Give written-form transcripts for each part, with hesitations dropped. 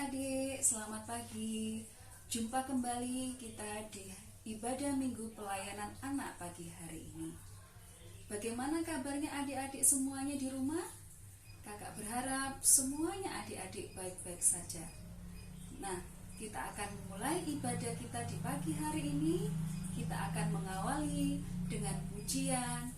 adik-adik, selamat pagi. Jumpa kembali kita di ibadah minggu pelayanan anak pagi hari ini. Bagaimana kabarnya adik-adik semuanya di rumah? Kakak berharap semuanya adik-adik baik-baik saja. Nah, kita akan mulai ibadah kita di pagi hari ini. Kita akan mengawali dengan pujian.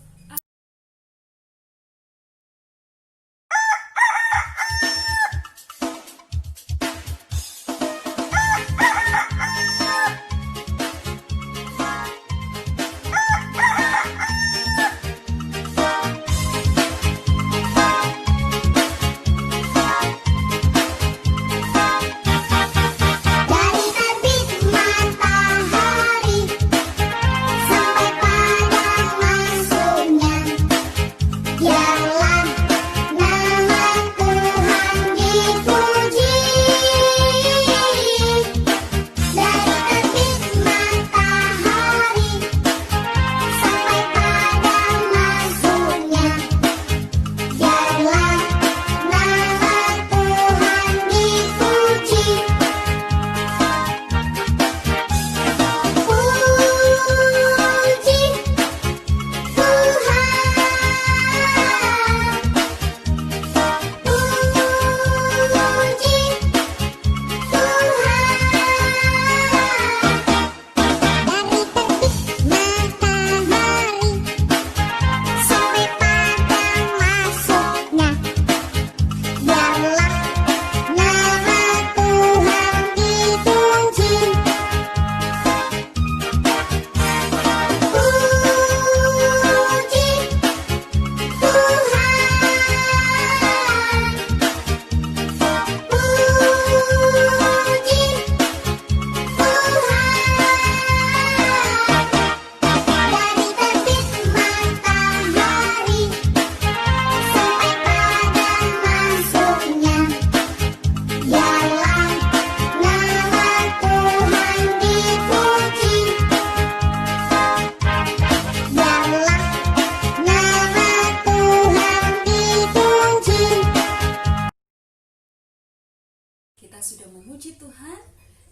Kita sudah memuji Tuhan,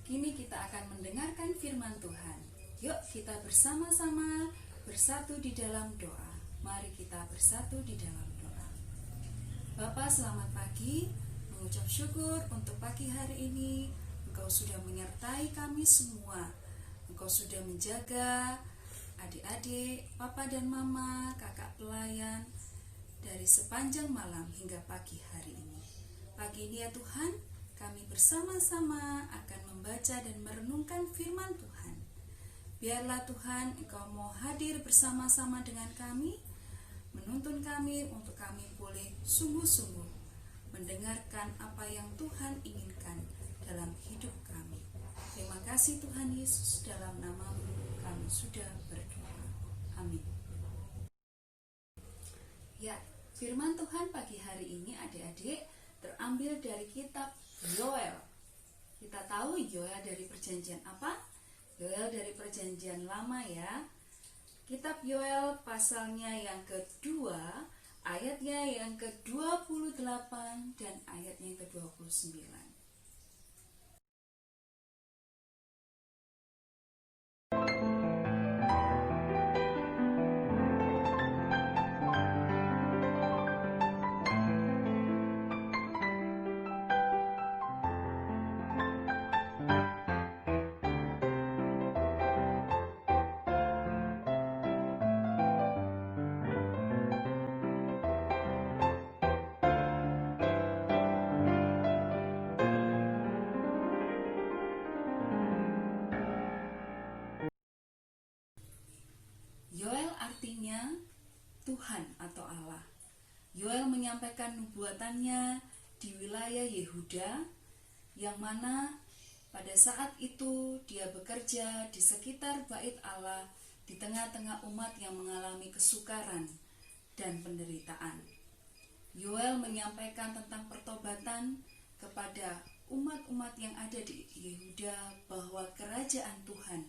kini kita akan mendengarkan firman Tuhan. Yuk kita bersama-sama bersatu di dalam doa. Mari kita bersatu di dalam doa. Bapa, selamat pagi, mengucap syukur untuk pagi hari ini. Engkau sudah menyertai kami semua. Engkau sudah menjaga adik-adik, papa dan mama, kakak pelayan dari sepanjang malam hingga pagi hari ini. Pagi ini ya Tuhan, kami bersama-sama akan membaca dan merenungkan firman Tuhan. Biarlah Tuhan Engkau mau hadir bersama-sama dengan kami, menuntun kami untuk kami boleh sungguh-sungguh mendengarkan apa yang Tuhan inginkan dalam hidup kami. Terima kasih Tuhan Yesus, dalam nama-Mu kami sudah berdoa. Amin. Ya, firman Tuhan pagi hari ini adik-adik terambil dari kitab Yoel. Kita tahu Yoel dari perjanjian apa? Yoel dari perjanjian lama ya. Kitab Yoel pasalnya yang kedua, ayatnya yang ke-28 dan ayatnya yang ke-29. Yoel artinya Tuhan atau Allah. Yoel menyampaikan nubuatannya di wilayah Yehuda, yang mana pada saat itu dia bekerja di sekitar bait Allah di tengah-tengah umat yang mengalami kesukaran dan penderitaan. Yoel menyampaikan tentang pertobatan kepada umat-umat yang ada di Yehuda bahwa kerajaan Tuhan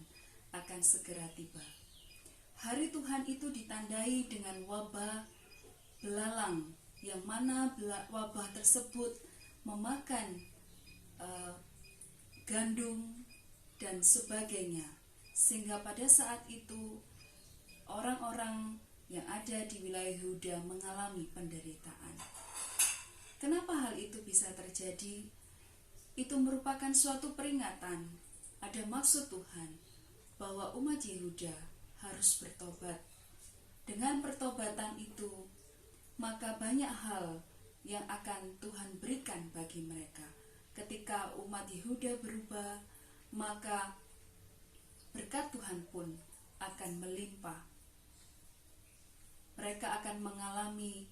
akan segera tiba. Hari Tuhan itu ditandai dengan wabah belalang, yang mana wabah tersebut memakan gandum, dan sebagainya, sehingga pada saat itu orang-orang yang ada di wilayah Yehuda mengalami penderitaan. Kenapa hal itu bisa terjadi? Itu merupakan suatu peringatan, ada maksud Tuhan bahwa umat Yehuda harus bertobat. Dengan pertobatan itu, maka banyak hal yang akan Tuhan berikan bagi mereka. Ketika umat Yehuda berubah, maka berkat Tuhan pun akan melimpah. Mereka akan mengalami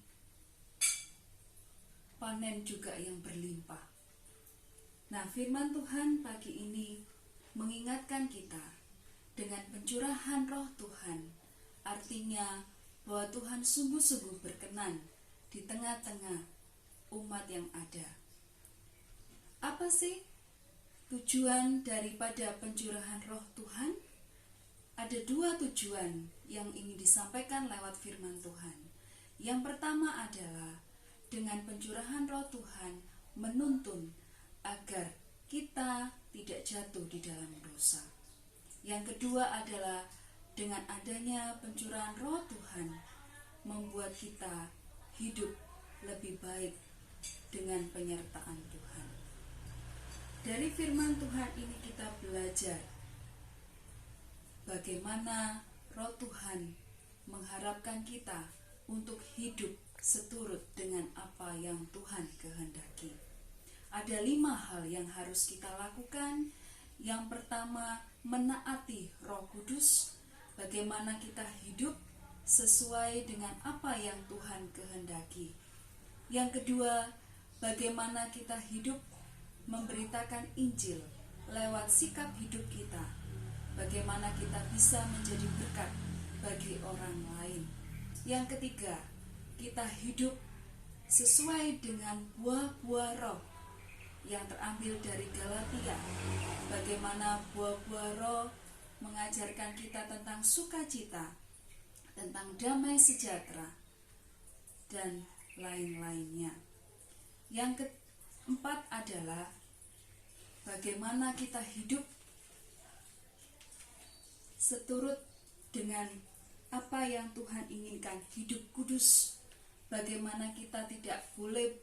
panen juga yang berlimpah. Nah, firman Tuhan pagi ini mengingatkan kita dengan pencurahan Roh Tuhan, artinya bahwa Tuhan sungguh-sungguh berkenan di tengah-tengah umat yang ada. Apa sih tujuan daripada pencurahan Roh Tuhan? Ada dua tujuan yang ingin disampaikan lewat firman Tuhan. Yang pertama adalah dengan pencurahan Roh Tuhan menuntun agar kita tidak jatuh di dalam dosa. Yang kedua adalah dengan adanya pencurahan Roh Tuhan membuat kita hidup lebih baik dengan penyertaan Tuhan. Dari firman Tuhan ini kita belajar bagaimana Roh Tuhan mengharapkan kita untuk hidup seturut dengan apa yang Tuhan kehendaki. Ada 5 hal yang harus kita lakukan. Yang pertama, menaati Roh Kudus. Bagaimana kita hidup sesuai dengan apa yang Tuhan kehendaki. Yang kedua, bagaimana kita hidup memberitakan Injil lewat sikap hidup kita. Bagaimana kita bisa menjadi berkat bagi orang lain. Yang ketiga, kita hidup sesuai dengan buah-buah roh yang terambil dari Galatia. Bagaimana buah-buah roh mengajarkan kita tentang sukacita, tentang damai sejahtera, dan lain-lainnya. Yang keempat adalah bagaimana kita hidup seturut dengan apa yang Tuhan inginkan, hidup kudus. Bagaimana kita tidak boleh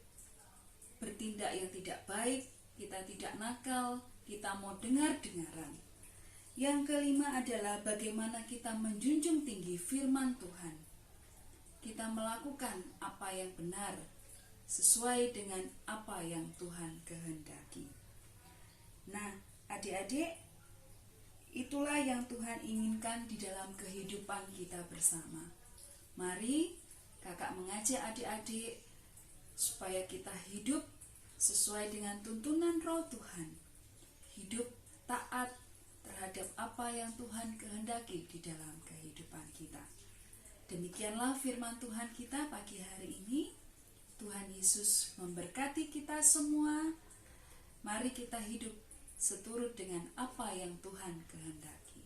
bertindak yang tidak baik, kita tidak nakal, kita mau dengar-dengaran. Yang kelima adalah bagaimana kita menjunjung tinggi firman Tuhan. Kita melakukan apa yang benar sesuai dengan apa yang Tuhan kehendaki. Nah, adik-adik, itulah yang Tuhan inginkan di dalam kehidupan kita bersama. Mari kakak mengajak adik-adik supaya kita hidup sesuai dengan tuntunan Roh Tuhan. Hidup taat terhadap apa yang Tuhan kehendaki di dalam kehidupan kita. Demikianlah firman Tuhan kita pagi hari ini. Tuhan Yesus memberkati kita semua. Mari kita hidup seturut dengan apa yang Tuhan kehendaki.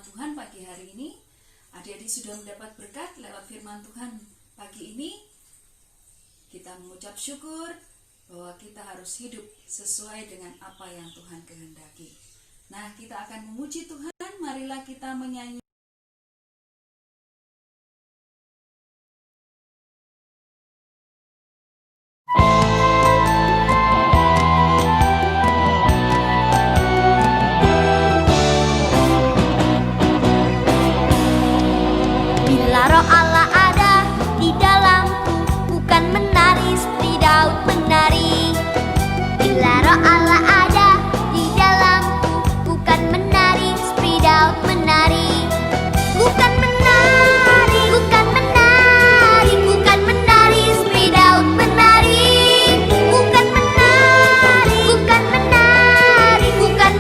Tuhan pagi hari ini, adik-adik sudah mendapat berkat lewat firman Tuhan pagi ini. Kita mengucap syukur bahwa kita harus hidup sesuai dengan apa yang Tuhan kehendaki. Nah, kita akan memuji Tuhan. Marilah kita menyanyi. Bukan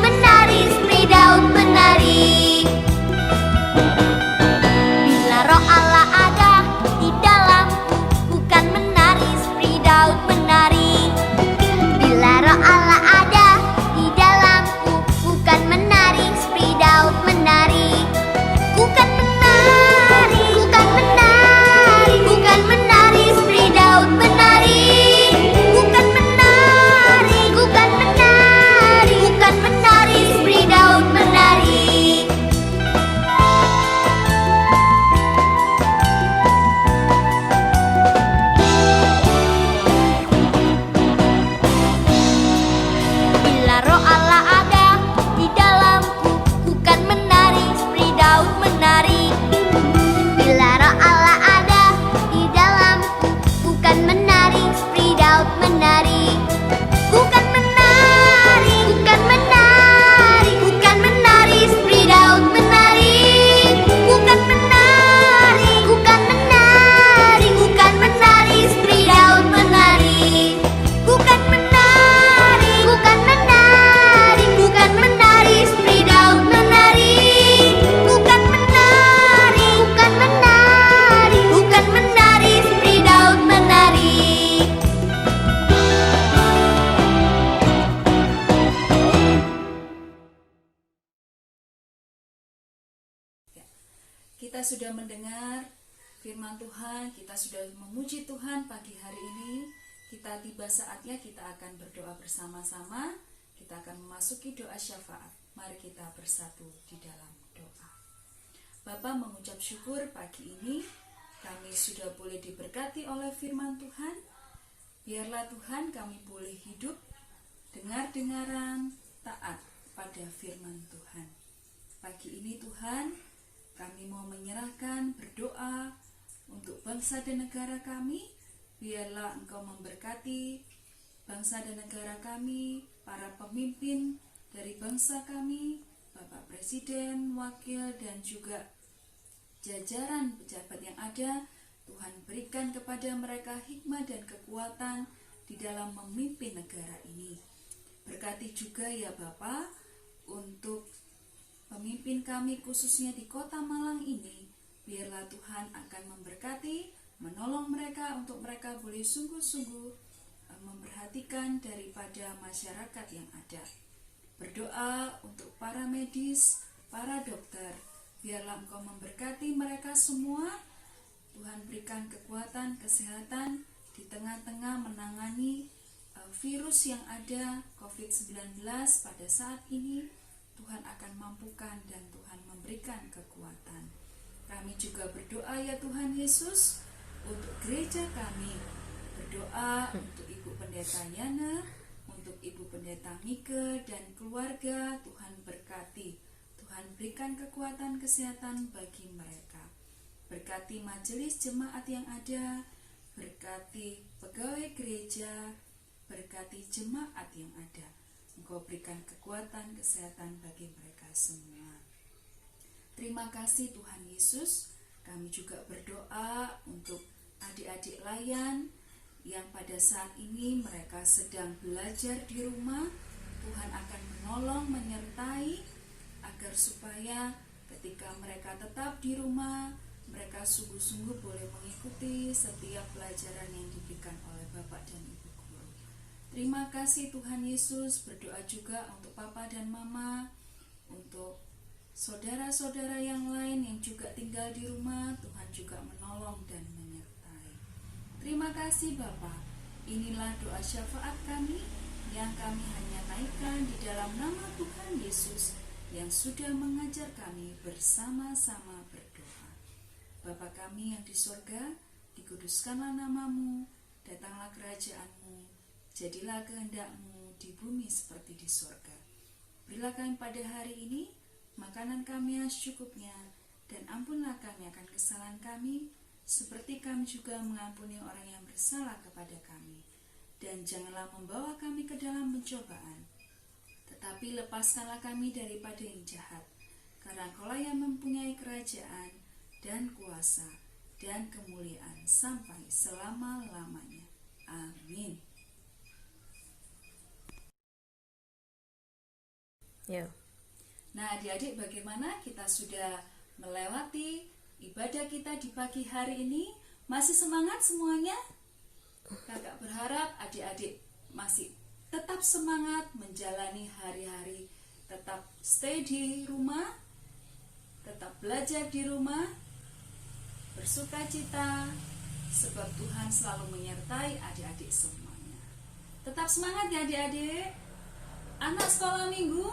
kita sudah mendengar firman Tuhan, kita sudah memuji Tuhan pagi hari ini. Kita tiba saatnya kita akan berdoa bersama-sama. Kita akan memasuki doa syafaat. Mari kita bersatu di dalam doa. Bapa, mengucap syukur pagi ini kami sudah boleh diberkati oleh firman Tuhan. Biarlah Tuhan kami boleh hidup dengar-dengaran taat pada firman Tuhan. Pagi ini Tuhan, kami mau menyerahkan berdoa untuk bangsa dan negara kami. Biarlah Engkau memberkati bangsa dan negara kami, para pemimpin dari bangsa kami, Bapak Presiden, Wakil, dan juga jajaran pejabat yang ada. Tuhan berikan kepada mereka hikmat dan kekuatan di dalam memimpin negara ini. Berkati juga ya Bapak untuk pemimpin kami khususnya di Kota Malang ini. Biarlah Tuhan akan memberkati, menolong mereka untuk mereka boleh sungguh-sungguh memperhatikan daripada masyarakat yang ada. Berdoa untuk para medis, para dokter. Biarlah Engkau memberkati mereka semua. Tuhan berikan kekuatan, kesehatan di tengah-tengah menangani virus yang ada COVID-19 pada saat ini. Tuhan akan mampukan dan Tuhan memberikan kekuatan. Kami juga berdoa ya Tuhan Yesus untuk gereja kami. Berdoa untuk Ibu Pendeta Yana, untuk Ibu Pendeta Mika dan keluarga. Tuhan berkati. Tuhan berikan kekuatan kesehatan bagi mereka. Berkati majelis jemaat yang ada. Berkati pegawai gereja. Berkati jemaat yang ada. Engkau berikan kekuatan, kesehatan bagi mereka semua. Terima kasih Tuhan Yesus. Kami juga berdoa untuk adik-adik layan yang pada saat ini mereka sedang belajar di rumah. Tuhan akan menolong, menyertai agar supaya ketika mereka tetap di rumah, mereka sungguh-sungguh boleh mengikuti setiap pelajaran yang diberikan oleh Bapak dan Ibu. Terima kasih Tuhan Yesus. Berdoa juga untuk Papa dan Mama, untuk saudara-saudara yang lain yang juga tinggal di rumah. Tuhan juga menolong dan menyertai. Terima kasih Bapa. Inilah doa syafaat kami yang kami hanya naikkan di dalam nama Tuhan Yesus yang sudah mengajar kami bersama-sama berdoa. Bapa kami yang di surga, dikuduskanlah namamu, datanglah kerajaan-Mu. Jadilah kehendak-Mu di bumi seperti di surga. Berilah kami pada hari ini makanan kami yang secukupnya, dan ampunlah kami akan kesalahan kami, seperti kami juga mengampuni orang yang bersalah kepada kami. Dan janganlah membawa kami ke dalam pencobaan, tetapi lepaskanlah kami daripada yang jahat, karena Engkaulah yang mempunyai kerajaan dan kuasa dan kemuliaan sampai selama-lamanya. Amin. Ya. Nah adik-adik, bagaimana kita sudah melewati ibadah kita di pagi hari ini? Masih semangat semuanya? Kakak berharap adik-adik masih tetap semangat menjalani hari-hari, tetap stay di rumah, tetap belajar di rumah, bersukacita, sebab Tuhan selalu menyertai adik-adik semuanya. Tetap semangat ya adik-adik. Anak sekolah minggu,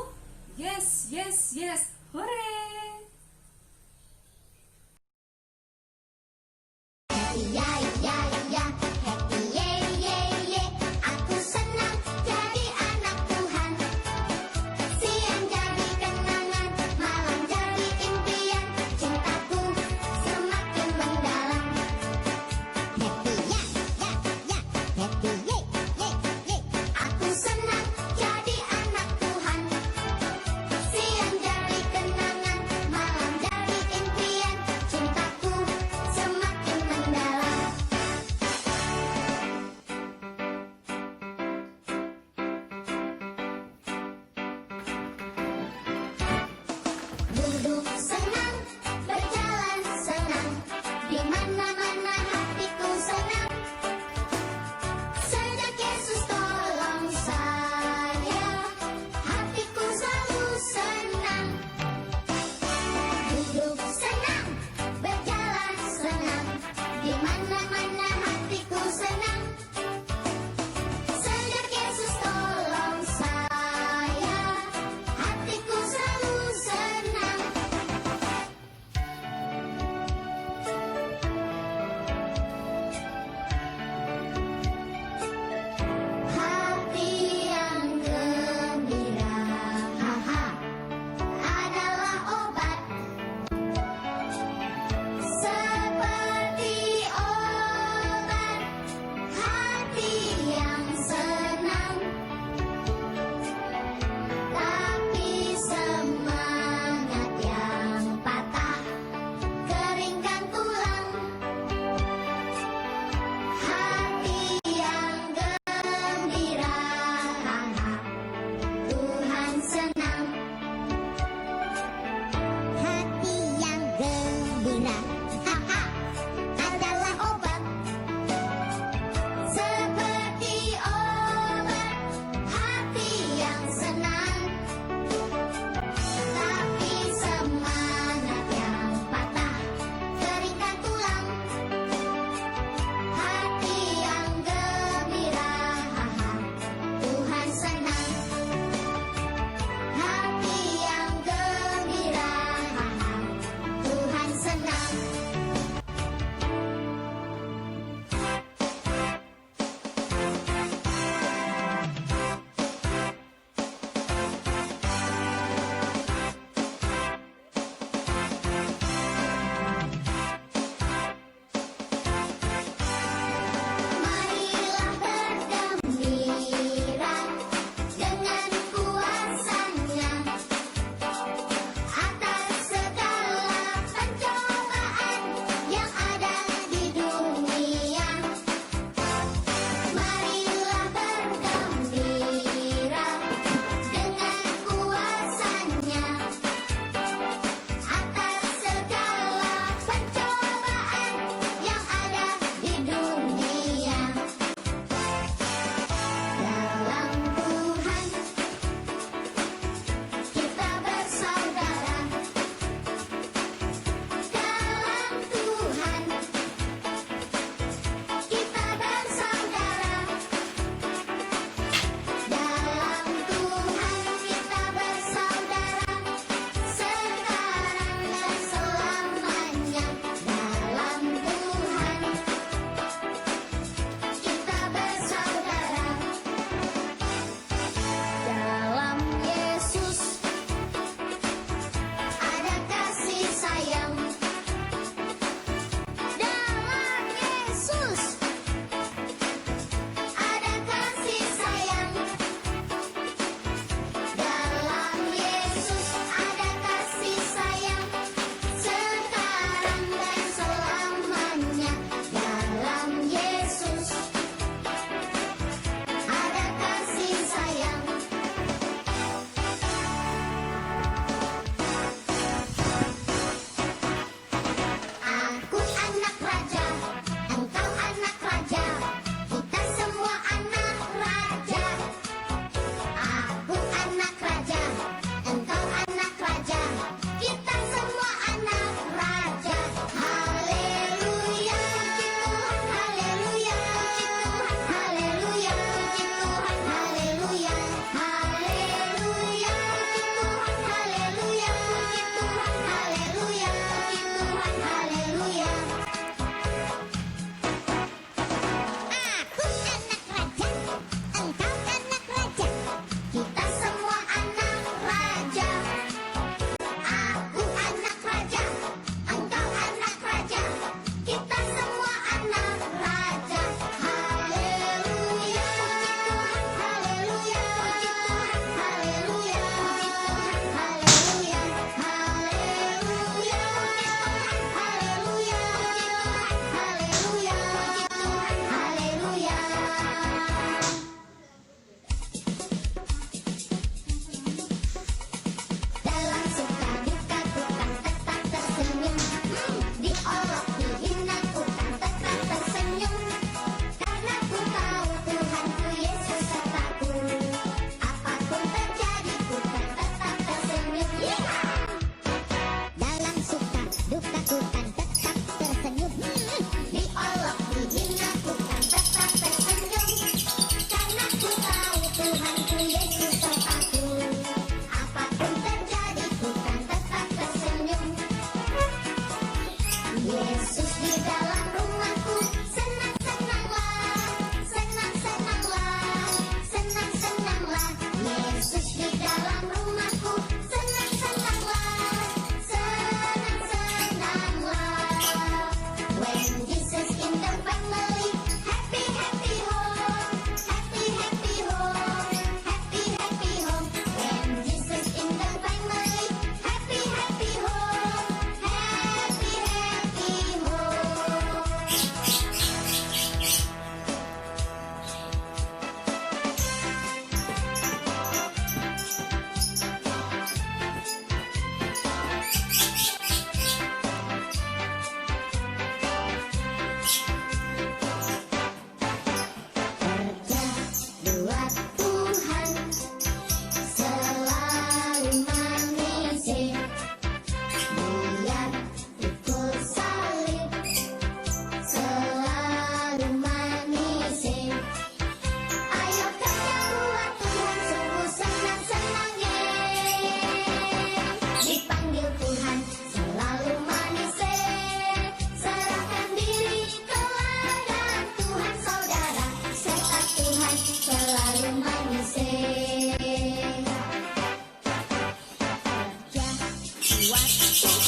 yes, yes, yes, hore! Aku senang jadi anak Tuhan. Siang jadi kenangan.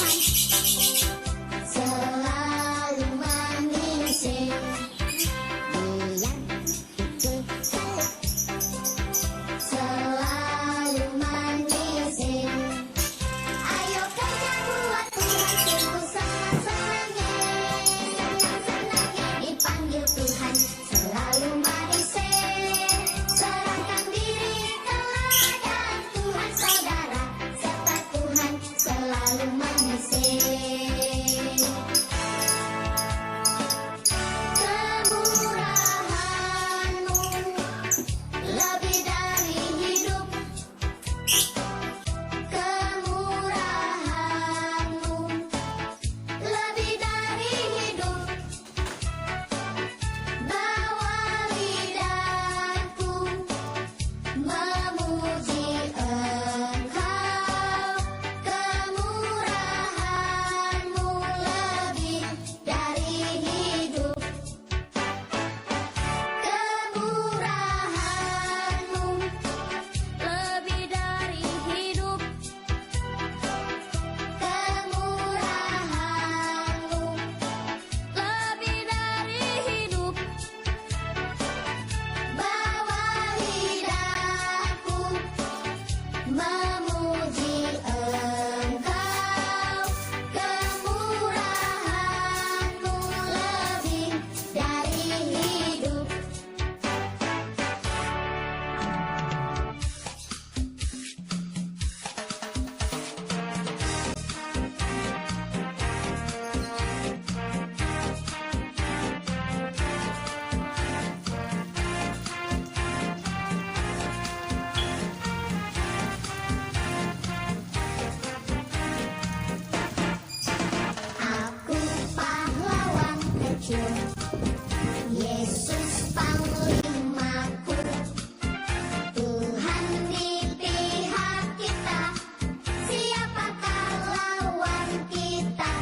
Tuhan selalu menyisir. Dia pikul salib selalu menyisir. Ayo kerja buat Tuhan, sungguh senang-senangnya, senang-senangnya dipanggil Tuhan selalu menyisir. Serahkan diri teladan Tuhan saudara, serta Tuhan selalu menyisir. Kemurahan-Mu lebih dari hidup. Kemurahan-Mu lebih dari hidup. Bawa lidahku memuji Engkau. Kemurahan-Mu lebih dari hidup. Kemurahan-Mu lebih dari hidup. Kemurahan-Mu lebih dari hidup. Bawa lidahku memuji Engkau. Kemurahan-Mu lebih dari hidup. Aku pahlawan kecil, Yesus panglimaku. Tuhan di pihak kita, siapakah lawan kita?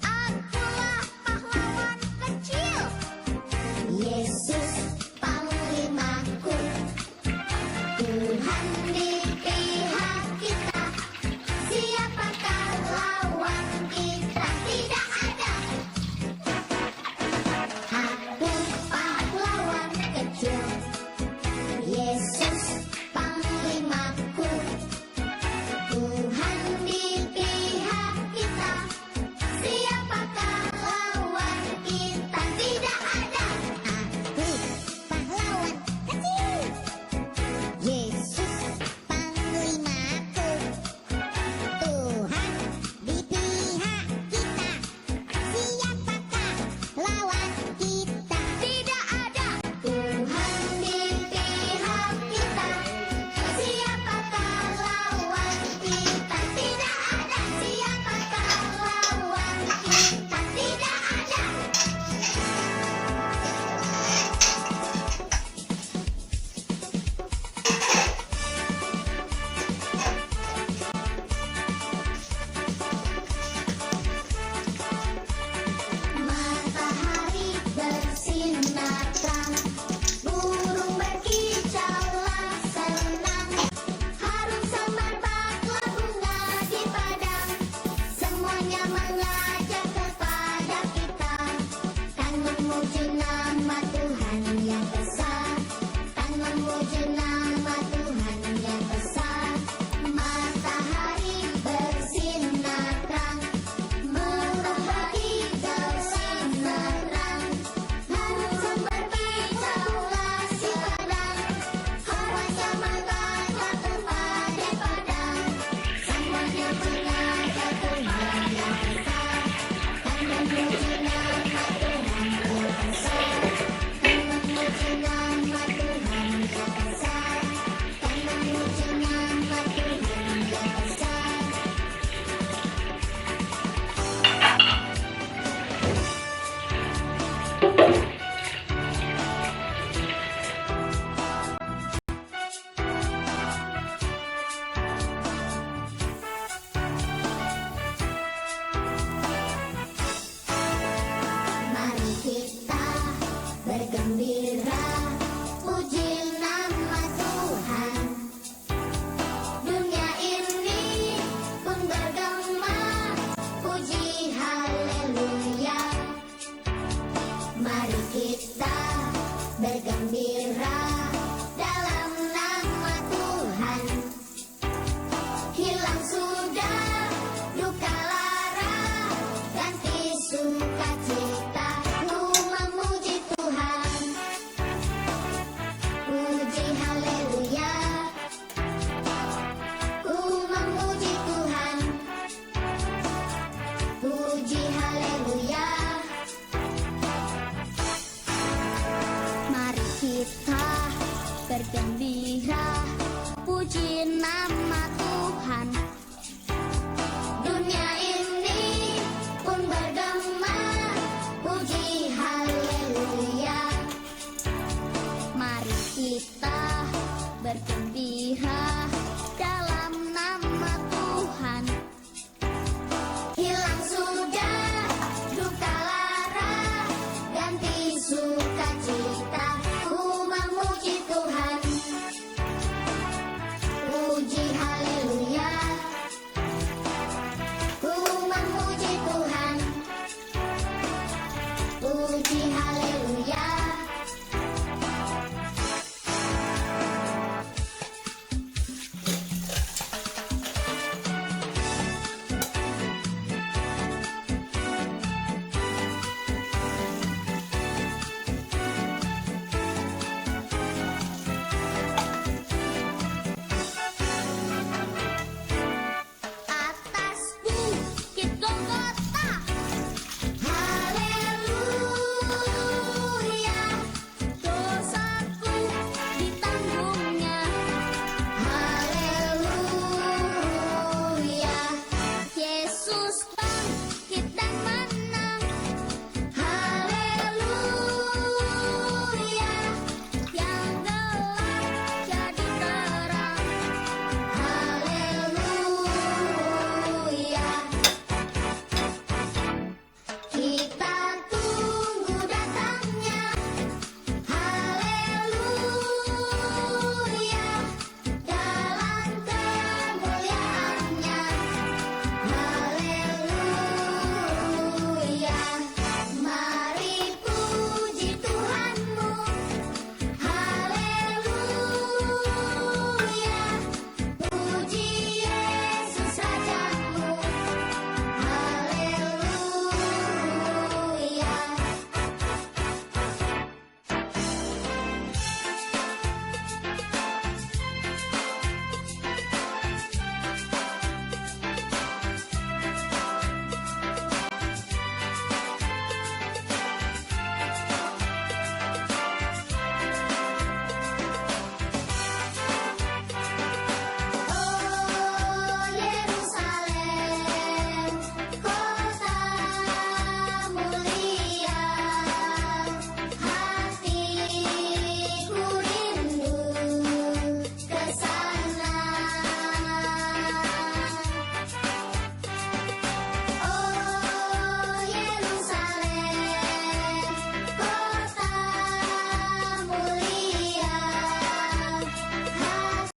Akulah pahlawan kecil, Yesus panglimaku. Tuhan di pihak kita, siapakah lawan kita? Tidak ada. Aku pahlawan kecil, Yesus panglimaku. Tuhan di pihak kita, siapakah lawan kita? Tidak ada. Aku pahlawan kecil, Yesus nama Tuhan.